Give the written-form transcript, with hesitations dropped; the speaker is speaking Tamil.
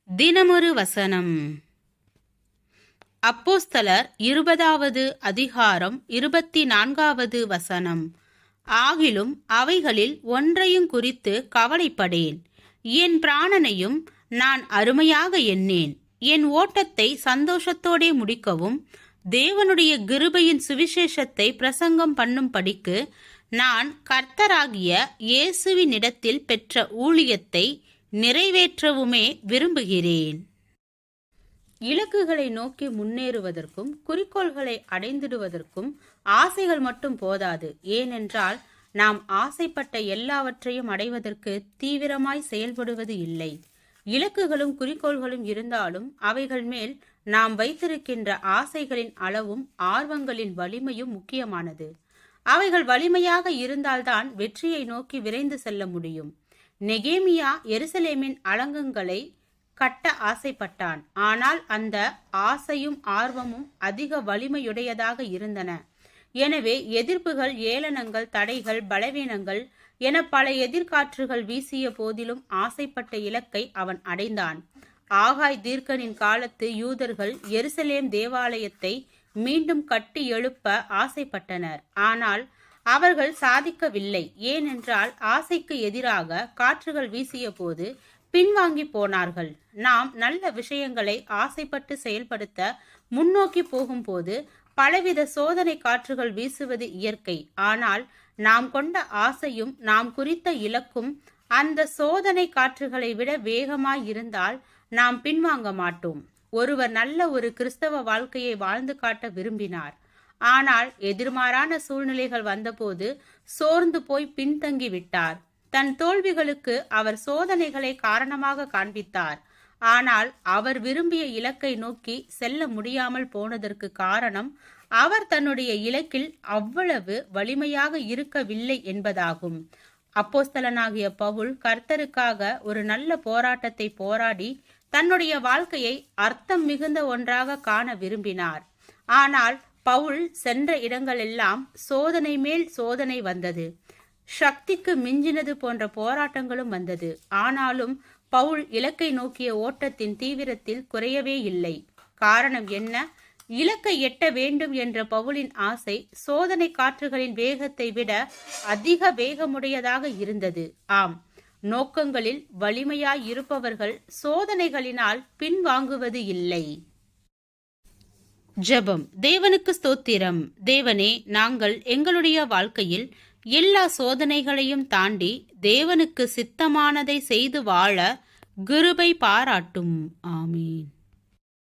தினமொரு வசனம். அப்போஸ்தலர் 20வது அதிகாரம் 24வது வசனம். ஆகிலும் அவைகளில் ஒன்றையும் குறித்து கவலைப்படேன், என் பிராணனையும் நான் அருமையாக எண்ணேன், என் ஓட்டத்தை சந்தோஷத்தோடே முடிக்கவும் தேவனுடைய கிருபையின் சுவிசேஷத்தை பிரசங்கம் பண்ணும்படிக்கு நான் கர்த்தராகிய இயேசுவினிடத்தில் பெற்ற ஊழியத்தை நிறைவேற்றவுமே விரும்புகிறேன். இலக்குகளை நோக்கி முன்னேறுவதற்கும் குறிக்கோள்களை அடைந்திடுவதற்கும் ஆசைகள் மட்டும் போதாது. ஏனென்றால் நாம் ஆசைப்பட்ட எல்லாவற்றையும் அடைவதற்கு தீவிரமாய் செயல்படுவது இல்லை. இலக்குகளும் குறிக்கோள்களும் இருந்தாலும் அவைகள் மேல் நாம் வைத்திருக்கின்ற ஆசைகளின் அளவும் ஆர்வங்களின் வலிமையும் முக்கியமானது. அவைகள் வலிமையாக இருந்தால்தான் வெற்றியை நோக்கி விரைந்து செல்ல முடியும். நெகேமியா எருசலேமின் அலங்கங்களை கட்ட ஆசைப்பட்டான். ஆனால் அந்த ஆசையும் ஆர்வமும் அதிக வலிமையுடையதாக இருந்தன. எனவே எதிர்ப்புகள், ஏளனங்கள், தடைகள், பலவீனங்கள் என பல எதிர்காற்றுகள் வீசிய போதிலும் ஆசைப்பட்ட இலக்கை அவன் அடைந்தான். ஆகாய் தீர்க்கனின் காலத்து யூதர்கள் எருசலேம் தேவாலயத்தை மீண்டும் கட்டி எழுப்ப ஆசைப்பட்டனர். ஆனால் அவர்கள் சாதிக்கவில்லை. ஏனென்றால் ஆசைக்கு எதிராக காற்றுகள் வீசிய போது பின்வாங்கி போனார்கள். நாம் நல்ல விஷயங்களை ஆசைப்பட்டு செயல்படுத்த முன்னோக்கி போகும்போது பலவித சோதனை காற்றுகள் வீசுவது இயற்கை. ஆனால் நாம் கொண்ட ஆசையும் நாம் குறித்த இலக்கும் அந்த சோதனை காற்றுகளை விட வேகமாய் இருந்தால் நாம் பின்வாங்க மாட்டோம். ஒருவர் நல்ல ஒரு கிறிஸ்தவ வாழ்க்கையை வாழ்ந்து காட்ட விரும்பினார். ஆனால் எதிர்மாறான சூழ்நிலைகள் வந்தபோது சோர்ந்து போய் பின்தங்கி விட்டார். தன் தோல்விகளுக்கு அவர் சோதனைகளை காரணமாக காண்பித்தார். ஆனால் அவர் விரும்பிய இலக்கை நோக்கி செல்ல முடியாமல் போனதற்கு காரணம் அவர் தன்னுடைய இலக்கில் அவ்வளவு வலிமையாக இருக்கவில்லை என்பதாகும். அப்போஸ்தலனாகிய பவுல் கர்த்தருக்காக ஒரு நல்ல போராட்டத்தை போராடி தன்னுடைய வாழ்க்கையை அர்த்தம் மிகுந்த ஒன்றாக காண விரும்பினார். ஆனால் பவுல் சென்ற இடங்களெல்லாம் சோதனை மேல் சோதனை வந்தது. சக்திக்கு மிஞ்சினது போன்ற போராட்டங்களும் வந்தது. ஆனாலும் பவுல் இலக்கை நோக்கிய ஓட்டத்தின் தீவிரத்தில் குறையவே இல்லை. காரணம் என்ன? இலக்கை எட்ட வேண்டும் என்ற பவுலின் ஆசை சோதனை காற்றுகளின் வேகத்தை விட அதிக வேகமுடையதாக இருந்தது. ஆம், நோக்கங்களில் வலிமையாய் இருப்பவர்கள் சோதனைகளினால் பின்வாங்குவது இல்லை. ஜெபம். தேவனுக்கு ஸ்தோத்திரம். தேவனே, நாங்கள் எங்களுடைய வாழ்க்கையில் எல்லா சோதனைகளையும் தாண்டி தேவனுக்கு சித்தமானதை செய்து வாழ கிருபை பாராட்டும். ஆமீன்.